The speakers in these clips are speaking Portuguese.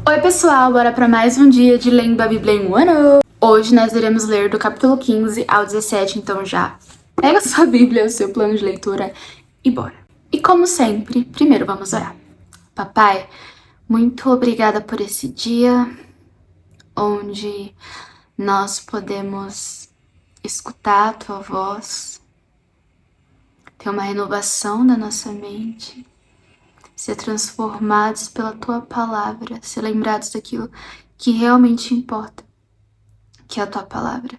Oi pessoal, bora para mais um dia de Lendo a Bíblia em um ano. Hoje nós iremos ler do capítulo 15 ao 17, então já pega sua Bíblia, o seu plano de leitura e bora. E como sempre, primeiro vamos orar. Papai, muito obrigada por esse dia onde nós podemos escutar a tua voz, ter uma renovação da nossa mente, ser transformados pela tua palavra, ser lembrados daquilo que realmente importa, que é a tua palavra,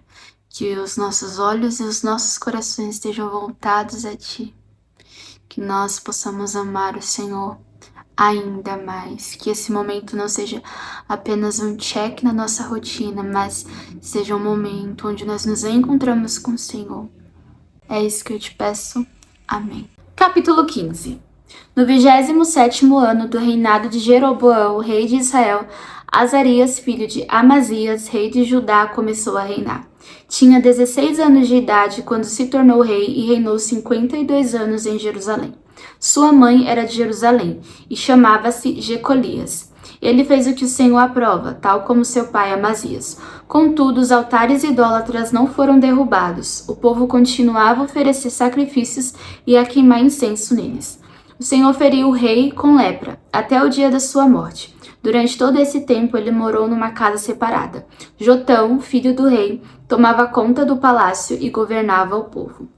que os nossos olhos e os nossos corações estejam voltados a ti, que nós possamos amar o Senhor ainda mais, que esse momento não seja apenas um check na nossa rotina, mas seja um momento onde nós nos encontramos com o Senhor. É isso que eu te peço. Amém. Capítulo 15. No 27º ano do reinado de Jeroboão, rei de Israel, Azarias, filho de Amazias, rei de Judá, começou a reinar. Tinha 16 anos de idade quando se tornou rei e reinou 52 anos em Jerusalém. Sua mãe era de Jerusalém e chamava-se Jecolias. Ele fez o que o Senhor aprova, tal como seu pai Amazias. Contudo, os altares idólatras não foram derrubados. O povo continuava a oferecer sacrifícios e a queimar incenso neles. O Senhor feriu o rei com lepra, até o dia da sua morte. Durante todo esse tempo, ele morou numa casa separada. Jotão, filho do rei, tomava conta do palácio e governava o povo.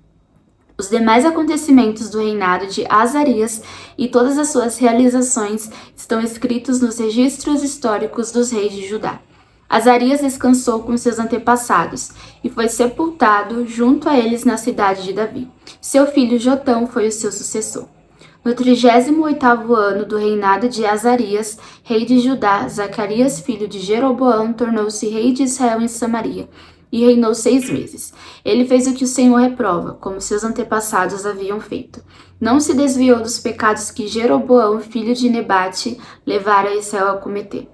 Os demais acontecimentos do reinado de Azarias e todas as suas realizações estão escritos nos registros históricos dos reis de Judá. Azarias descansou com seus antepassados e foi sepultado junto a eles na cidade de Davi. Seu filho Jotão foi o seu sucessor. No 38º ano do reinado de Azarias, rei de Judá, Zacarias, filho de Jeroboão, tornou-se rei de Israel em Samaria e reinou 6 meses. Ele fez o que o Senhor reprova, como seus antepassados haviam feito. Não se desviou dos pecados que Jeroboão, filho de Nebate, levara Israel a cometer.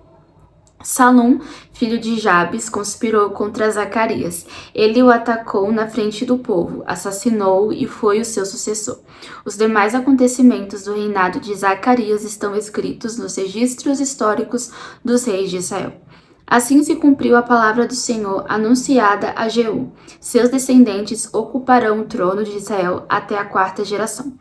Salum, filho de Jabes, conspirou contra Zacarias. Ele o atacou na frente do povo, assassinou-o e foi o seu sucessor. Os demais acontecimentos do reinado de Zacarias estão escritos nos registros históricos dos reis de Israel. Assim se cumpriu a palavra do Senhor anunciada a Jeú. Seus descendentes ocuparão o trono de Israel até a 4ª geração.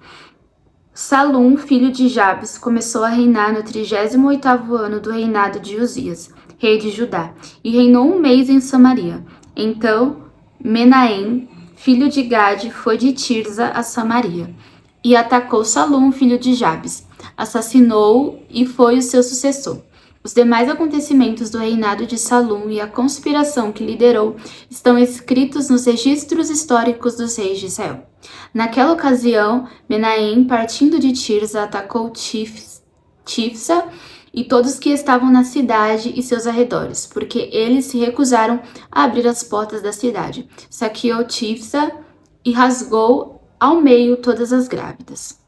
Salum, filho de Jabes, começou a reinar no 38º ano do reinado de Uzias, rei de Judá, e reinou 1 mês em Samaria. Então, Menahem, filho de Gade, foi de Tirza a Samaria, e atacou Salum, filho de Jabes, assassinou-o e foi o seu sucessor. Os demais acontecimentos do reinado de Salum e a conspiração que liderou estão escritos nos registros históricos dos reis de Israel. Naquela ocasião, Menahem, partindo de Tirza, atacou Tifsa e todos que estavam na cidade e seus arredores, porque eles se recusaram a abrir as portas da cidade. Saqueou Tifsa e rasgou ao meio todas as grávidas.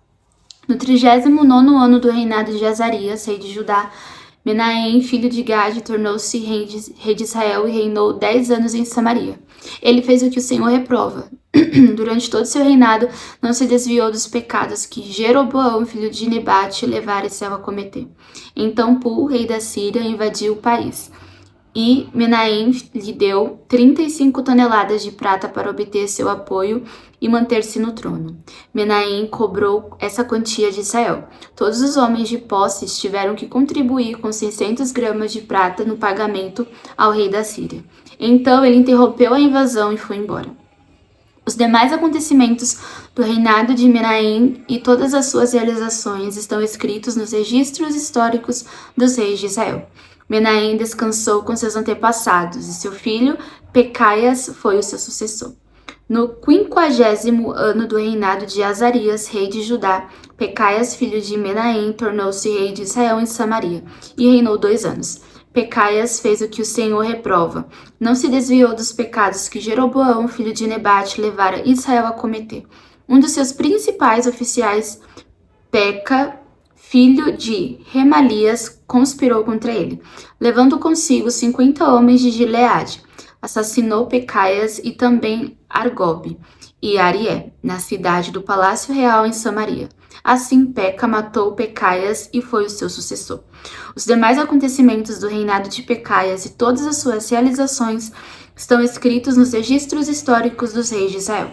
No 39º ano do reinado de Azarias, rei de Judá, Menahem, filho de Gade, tornou-se rei de Israel e reinou 10 anos em Samaria. Ele fez o que o Senhor reprova. Durante todo seu reinado, não se desviou dos pecados que Jeroboão, filho de Nebate, levara Israel a cometer. Então Pul, rei da Síria, invadiu o país. E Menahem lhe deu 35 toneladas de prata para obter seu apoio e manter-se no trono. Menahem cobrou essa quantia de Israel. Todos os homens de posses tiveram que contribuir com 600 gramas de prata no pagamento ao rei da Síria. Então ele interrompeu a invasão e foi embora. Os demais acontecimentos do reinado de Menahem e todas as suas realizações estão escritos nos registros históricos dos reis de Israel. Menahem descansou com seus antepassados, e seu filho Pecaias foi o seu sucessor. No 50º ano do reinado de Azarias, rei de Judá, Pecaias, filho de Menahem, tornou-se rei de Israel em Samaria, e reinou 2 anos. Pecaias fez o que o Senhor reprova. Não se desviou dos pecados que Jeroboão, filho de Nebate, levara Israel a cometer. Um dos seus principais oficiais, Peca, filho de Remalias, conspirou contra ele, levando consigo 50 homens de Gileade. Assassinou Pecaias e também Argobe e Arié, na cidade do Palácio Real em Samaria. Assim, Peca matou Pecaias e foi o seu sucessor. Os demais acontecimentos do reinado de Pecaias e todas as suas realizações estão escritos nos registros históricos dos reis de Israel.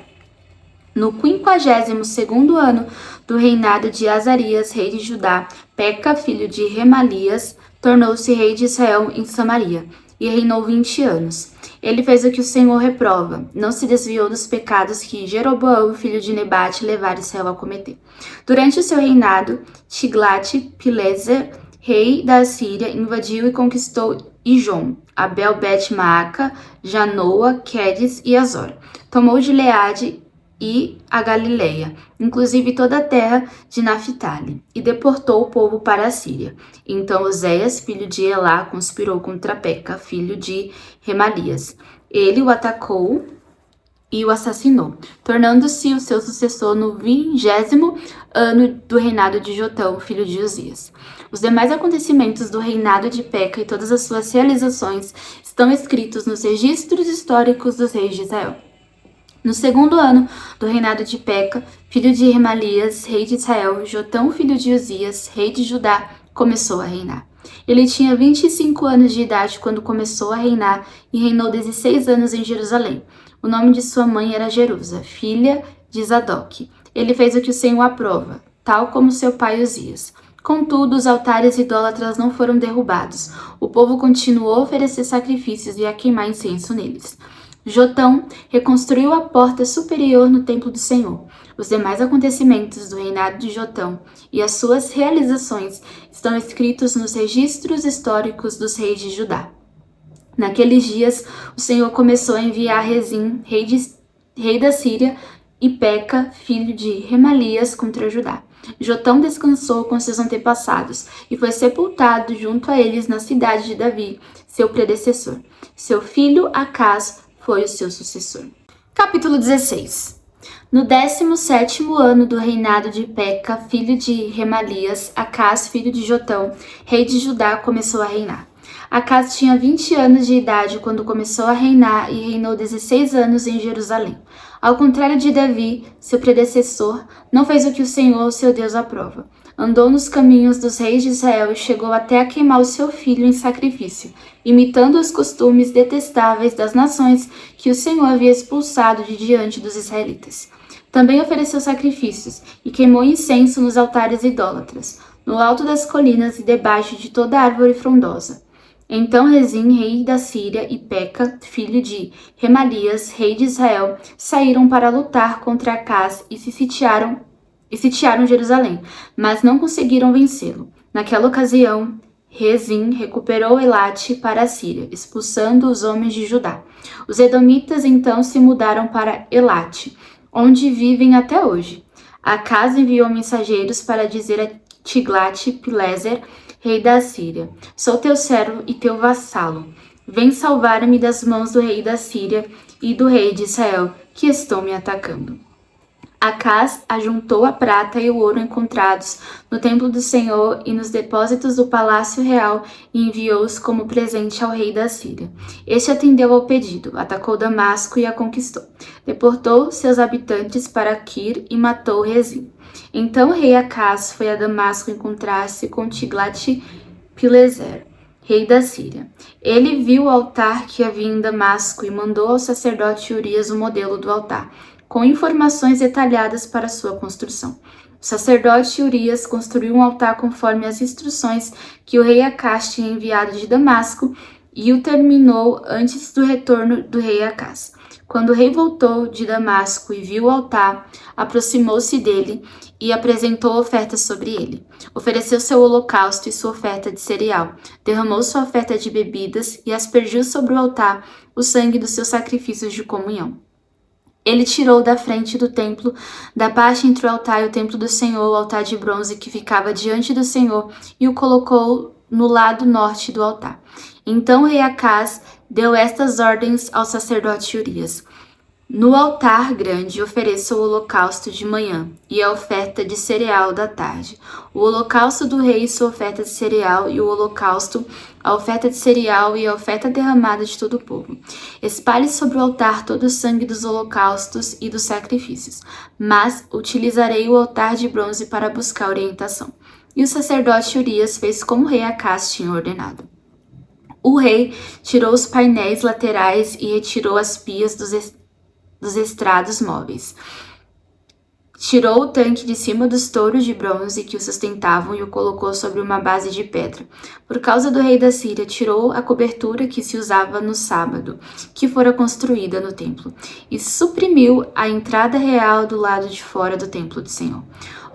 No 52º ano do reinado de Azarias, rei de Judá, Peca, filho de Remalias, tornou-se rei de Israel em Samaria, e reinou 20 anos. Ele fez o que o Senhor reprova, não se desviou dos pecados que Jeroboão, filho de Nebate, levara Israel a cometer. Durante o seu reinado, Tiglat-Pileser, rei da Assíria, invadiu e conquistou Ijon, Abel-Bet-Maaca, Janoa, Quedes e Azor. Tomou Gileade e a Galileia, inclusive toda a terra de Naphtali, e deportou o povo para a Síria. Então Oséias, filho de Elá, conspirou contra Peca, filho de Remalias. Ele o atacou e o assassinou, tornando-se o seu sucessor no 20º ano do reinado de Jotão, filho de Uzias. Os demais acontecimentos do reinado de Peca e todas as suas realizações estão escritos nos registros históricos dos reis de Israel. No 2º ano do reinado de Peca, filho de Remalias, rei de Israel, Jotão, filho de Uzias, rei de Judá, começou a reinar. Ele tinha 25 anos de idade quando começou a reinar e reinou 16 anos em Jerusalém. O nome de sua mãe era Jerusa, filha de Zadok. Ele fez o que o Senhor aprova, tal como seu pai Uzias. Contudo, os altares idólatras não foram derrubados. O povo continuou a oferecer sacrifícios e a queimar incenso neles. Jotão reconstruiu a porta superior no templo do Senhor. Os demais acontecimentos do reinado de Jotão e as suas realizações estão escritos nos registros históricos dos reis de Judá. Naqueles dias, o Senhor começou a enviar Rezim, rei da Síria, e Peca, filho de Remalias, contra Judá. Jotão descansou com seus antepassados e foi sepultado junto a eles na cidade de Davi, seu predecessor. Seu filho Acaz foi o seu sucessor. Capítulo 16. No 17º ano do reinado de Peca, filho de Remalias, Acaz, filho de Jotão, rei de Judá, começou a reinar. Acaz tinha 20 anos de idade quando começou a reinar e reinou 16 anos em Jerusalém. Ao contrário de Davi, seu predecessor, não fez o que o Senhor, seu Deus, aprova. Andou nos caminhos dos reis de Israel e chegou até a queimar o seu filho em sacrifício, imitando os costumes detestáveis das nações que o Senhor havia expulsado de diante dos israelitas. Também ofereceu sacrifícios e queimou incenso nos altares idólatras, no alto das colinas e debaixo de toda árvore frondosa. Então Rezim, rei da Síria, e Peca, filho de Remalias, rei de Israel, saíram para lutar contra Acaz e sitiaram Jerusalém, mas não conseguiram vencê-lo. Naquela ocasião, Rezim recuperou Elate para a Síria, expulsando os homens de Judá. Os edomitas então se mudaram para Elate, onde vivem até hoje. Acaz enviou mensageiros para dizer a Tiglat-Pileser, rei da Síria: sou teu servo e teu vassalo. Vem salvar-me das mãos do rei da Síria e do rei de Israel, que estão me atacando. Acaz ajuntou a prata e o ouro encontrados no templo do Senhor e nos depósitos do palácio real e enviou-os como presente ao rei da Síria. Este atendeu ao pedido, atacou Damasco e a conquistou. Deportou seus habitantes para Quir e matou Rezim. Então o rei Acaz foi a Damasco encontrar-se com Tiglat-Pileser, rei da Síria. Ele viu o altar que havia em Damasco e mandou ao sacerdote Urias o modelo do altar, com informações detalhadas para sua construção. O sacerdote Urias construiu um altar conforme as instruções que o rei Acaz tinha enviado de Damasco e o terminou antes do retorno do rei Acaz. Quando o rei voltou de Damasco e viu o altar, aproximou-se dele e apresentou ofertas sobre ele. Ofereceu seu holocausto e sua oferta de cereal, derramou sua oferta de bebidas e aspergiu sobre o altar o sangue dos seus sacrifícios de comunhão. Ele tirou da frente do templo, da parte entre o altar e o templo do Senhor, o altar de bronze que ficava diante do Senhor, e o colocou no lado norte do altar. Então o rei Acaz deu estas ordens ao sacerdote Urias: No altar grande ofereça o holocausto de manhã e a oferta de cereal da tarde. O holocausto do rei e sua oferta de cereal e o holocausto, a oferta de cereal e a oferta derramada de todo o povo. Espalhe sobre o altar todo o sangue dos holocaustos e dos sacrifícios, mas utilizarei o altar de bronze para buscar orientação. E o sacerdote Urias fez como o rei Acás tinha ordenado. O rei tirou os painéis laterais e retirou as pias dos estrados móveis. Tirou o tanque de cima dos touros de bronze que o sustentavam e o colocou sobre uma base de pedra. Por causa do rei da Síria, tirou a cobertura que se usava no sábado, que fora construída no templo, e suprimiu a entrada real do lado de fora do templo do Senhor.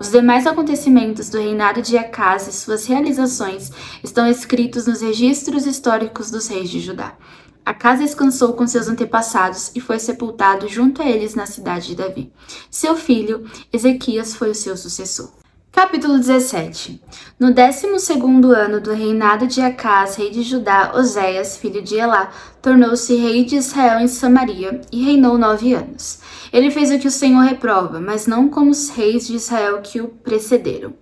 Os demais acontecimentos do reinado de Acás e suas realizações estão escritos nos registros históricos dos reis de Judá. Acás descansou com seus antepassados e foi sepultado junto a eles na cidade de Davi. Seu filho, Ezequias, foi o seu sucessor. Capítulo 17. No 12º ano do reinado de Acás, rei de Judá, Oséias, filho de Elá, tornou-se rei de Israel em Samaria e reinou 9 anos. Ele fez o que o Senhor reprova, mas não como os reis de Israel que o precederam.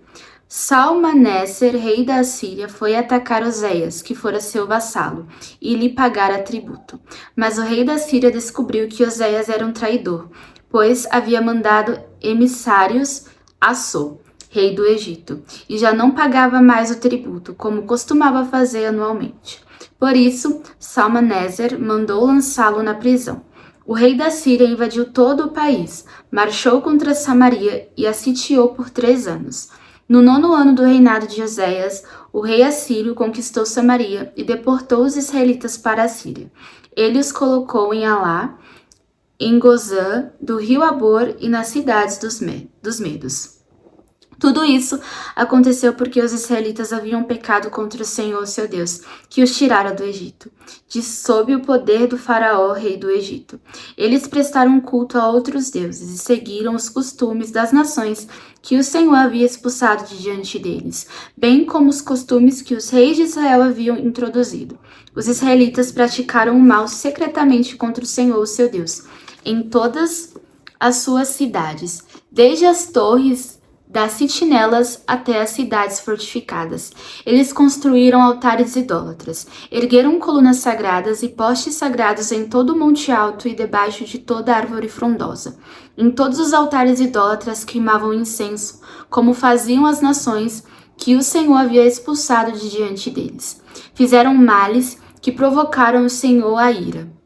Salmaneser, rei da Assíria, foi atacar Oséias, que fora seu vassalo, e lhe pagara tributo. Mas o rei da Síria descobriu que Oséias era um traidor, pois havia mandado emissários a So, rei do Egito, e já não pagava mais o tributo, como costumava fazer anualmente. Por isso, Salmaneser mandou lançá-lo na prisão. O rei da Síria invadiu todo o país, marchou contra Samaria e a sitiou por 3 anos. No 9º ano do reinado de Oséias, o rei assírio conquistou Samaria e deportou os israelitas para a Síria. Ele os colocou em Alá, em Gozã, do rio Abor e nas cidades dos Medos. Tudo isso aconteceu porque os israelitas haviam pecado contra o Senhor, seu Deus, que os tirara do Egito, de sob o poder do faraó, rei do Egito. Eles prestaram culto a outros deuses e seguiram os costumes das nações que o Senhor havia expulsado de diante deles, bem como os costumes que os reis de Israel haviam introduzido. Os israelitas praticaram o mal secretamente contra o Senhor, seu Deus, em todas as suas cidades, desde as torres das sentinelas até as cidades fortificadas. Eles construíram altares idólatras, ergueram colunas sagradas e postes sagrados em todo o monte alto e debaixo de toda árvore frondosa. Em todos os altares idólatras queimavam incenso, como faziam as nações que o Senhor havia expulsado de diante deles. Fizeram males que provocaram o Senhor a ira.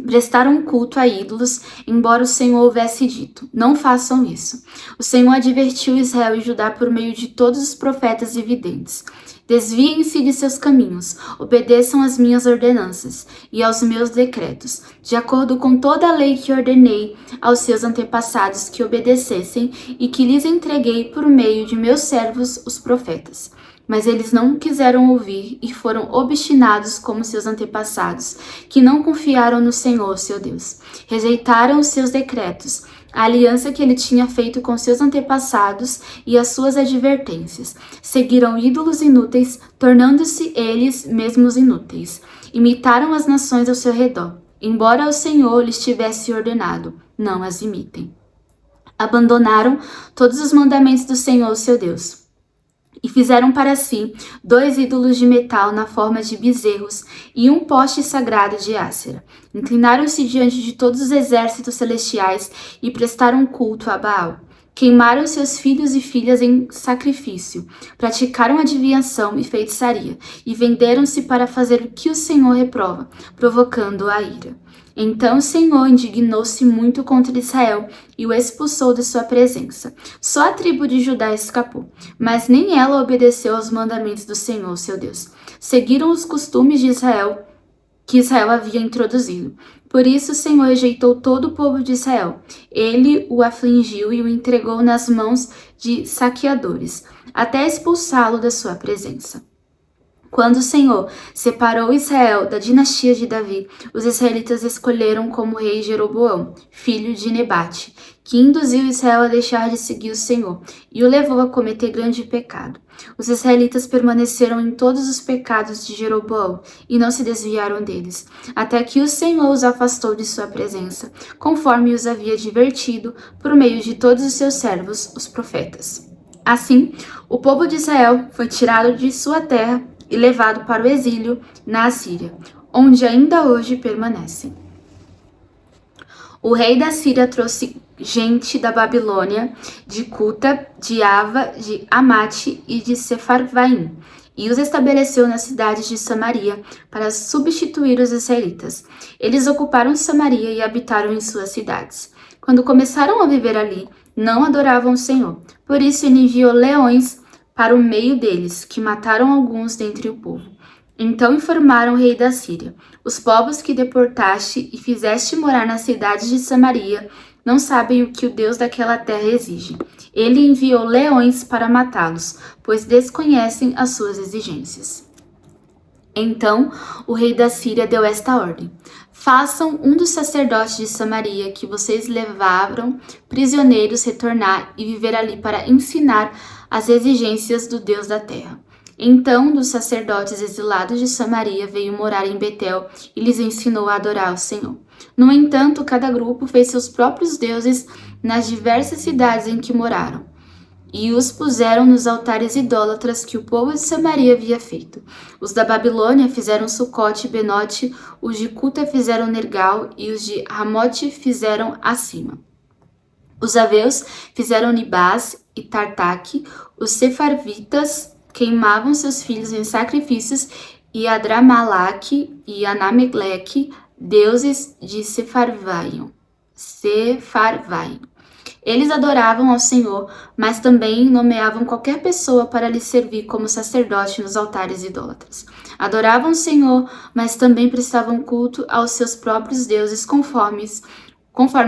Prestaram culto a ídolos, embora o Senhor houvesse dito: não façam isso. O Senhor advertiu Israel e Judá por meio de todos os profetas e videntes. Desviem-se de seus caminhos, obedeçam às minhas ordenanças e aos meus decretos, de acordo com toda a lei que ordenei aos seus antepassados que obedecessem e que lhes entreguei por meio de meus servos, os profetas. Mas eles não quiseram ouvir e foram obstinados como seus antepassados, que não confiaram no Senhor, seu Deus. Rejeitaram os seus decretos, a aliança que ele tinha feito com seus antepassados e as suas advertências. Seguiram ídolos inúteis, tornando-se eles mesmos inúteis. Imitaram as nações ao seu redor, embora o Senhor lhes tivesse ordenado: não as imitem. Abandonaram todos os mandamentos do Senhor, seu Deus. E fizeram para si 2 ídolos de metal na forma de bezerros e um poste sagrado de Ácera. Inclinaram-se diante de todos os exércitos celestiais e prestaram culto a Baal. Queimaram seus filhos e filhas em sacrifício, praticaram adivinhação e feitiçaria, e venderam-se para fazer o que o Senhor reprova, provocando a ira. Então o Senhor indignou-se muito contra Israel e o expulsou de sua presença. Só a tribo de Judá escapou, mas nem ela obedeceu aos mandamentos do Senhor, seu Deus. Seguiram os costumes de Israel, que Israel havia introduzido. Por isso o Senhor rejeitou todo o povo de Israel. Ele o afligiu e o entregou nas mãos de saqueadores, até expulsá-lo da sua presença. Quando o Senhor separou Israel da dinastia de Davi, os israelitas escolheram como rei Jeroboão, filho de Nebate, que induziu Israel a deixar de seguir o Senhor e o levou a cometer grande pecado. Os israelitas permaneceram em todos os pecados de Jeroboão e não se desviaram deles, até que o Senhor os afastou de sua presença, conforme os havia advertido por meio de todos os seus servos, os profetas. Assim, o povo de Israel foi tirado de sua terra e levado para o exílio na Assíria, onde ainda hoje permanecem. O rei da Síria trouxe gente da Babilônia, de Cuta, de Ava, de Amate e de Sefarvaim, e os estabeleceu nas cidades de Samaria para substituir os israelitas. Eles ocuparam Samaria e habitaram em suas cidades. Quando começaram a viver ali, não adoravam o Senhor. Por isso ele enviou leões para o meio deles, que mataram alguns dentre o povo. Então informaram o rei da Síria: os povos que deportaste e fizeste morar nas cidades de Samaria não sabem o que o Deus daquela terra exige. Ele enviou leões para matá-los, pois desconhecem as suas exigências. Então o rei da Síria deu esta ordem: façam um dos sacerdotes de Samaria que vocês levaram prisioneiros retornar e viver ali para ensinar as exigências do Deus da terra. Então, dos sacerdotes exilados de Samaria veio morar em Betel e lhes ensinou a adorar o Senhor. No entanto, cada grupo fez seus próprios deuses nas diversas cidades em que moraram, e os puseram nos altares idólatras que o povo de Samaria havia feito. Os da Babilônia fizeram Sucote e Benote, os de Cuta fizeram Nergal e os de Ramote fizeram Acima. Os aveus fizeram Nibás e Tartaque, os sefarvitas queimavam seus filhos em sacrifícios, e Adramalaque e Anameleque, deuses de Sefarvaim. Eles adoravam ao Senhor, mas também nomeavam qualquer pessoa para lhe servir como sacerdote nos altares idólatras. Adoravam o Senhor, mas também prestavam culto aos seus próprios deuses conforme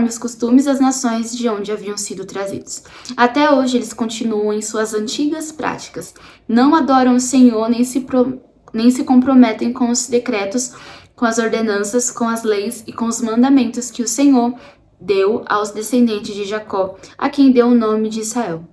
os costumes das nações de onde haviam sido trazidos. Até hoje eles continuam em suas antigas práticas. Não adoram o Senhor, nem se comprometem com os decretos, com as ordenanças, com as leis e com os mandamentos que o Senhor deu aos descendentes de Jacó, a quem deu o nome de Israel.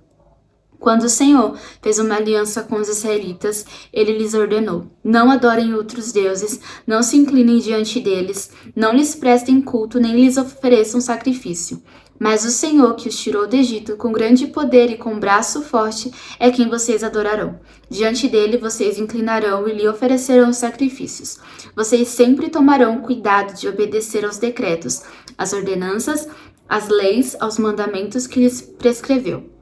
Quando o Senhor fez uma aliança com os israelitas, ele lhes ordenou: não adorem outros deuses, não se inclinem diante deles, não lhes prestem culto, nem lhes ofereçam sacrifício. Mas o Senhor, que os tirou do Egito com grande poder e com braço forte, é quem vocês adorarão. Diante dele vocês inclinarão e lhe oferecerão sacrifícios. Vocês sempre tomarão cuidado de obedecer aos decretos, às ordenanças, às leis, aos mandamentos que lhes prescreveu.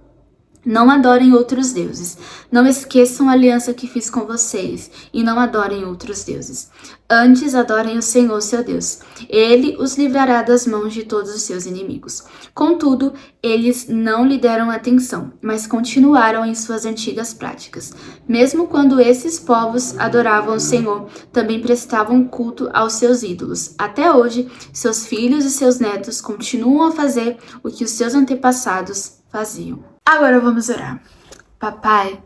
Não adorem outros deuses. Não esqueçam a aliança que fiz com vocês e não adorem outros deuses. Antes adorem o Senhor, seu Deus. Ele os livrará das mãos de todos os seus inimigos. Contudo, eles não lhe deram atenção, mas continuaram em suas antigas práticas. Mesmo quando esses povos adoravam o Senhor, também prestavam culto aos seus ídolos. Até hoje, seus filhos e seus netos continuam a fazer o que os seus antepassados faziam. Agora vamos orar. Papai,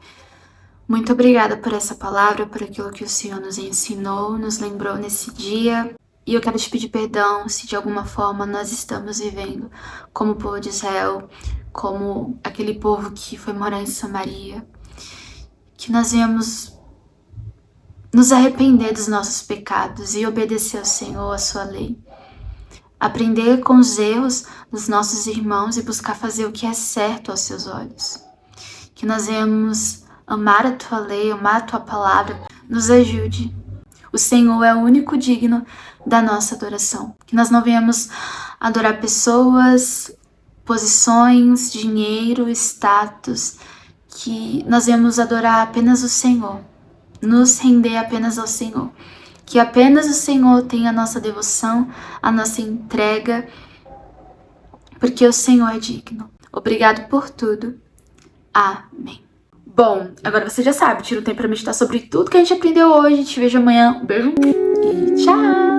muito obrigada por essa palavra, por aquilo que o Senhor nos ensinou, nos lembrou nesse dia. E eu quero te pedir perdão se de alguma forma nós estamos vivendo como o povo de Israel, como aquele povo que foi morar em Samaria. Que nós venhamos nos arrepender dos nossos pecados e obedecer ao Senhor, a sua lei. Aprender com os erros dos nossos irmãos e buscar fazer o que é certo aos seus olhos. Que nós venhamos amar a tua lei, amar a tua palavra. Nos ajude. O Senhor é o único digno da nossa adoração. Que nós não venhamos adorar pessoas, posições, dinheiro, status. Que nós venhamos adorar apenas o Senhor. Nos render apenas ao Senhor. Que apenas o Senhor tenha a nossa devoção, a nossa entrega, porque o Senhor é digno. Obrigado por tudo. Amém. Bom, agora você já sabe, tira um tempo para meditar sobre tudo que a gente aprendeu hoje. Te vejo amanhã. Um beijo e tchau!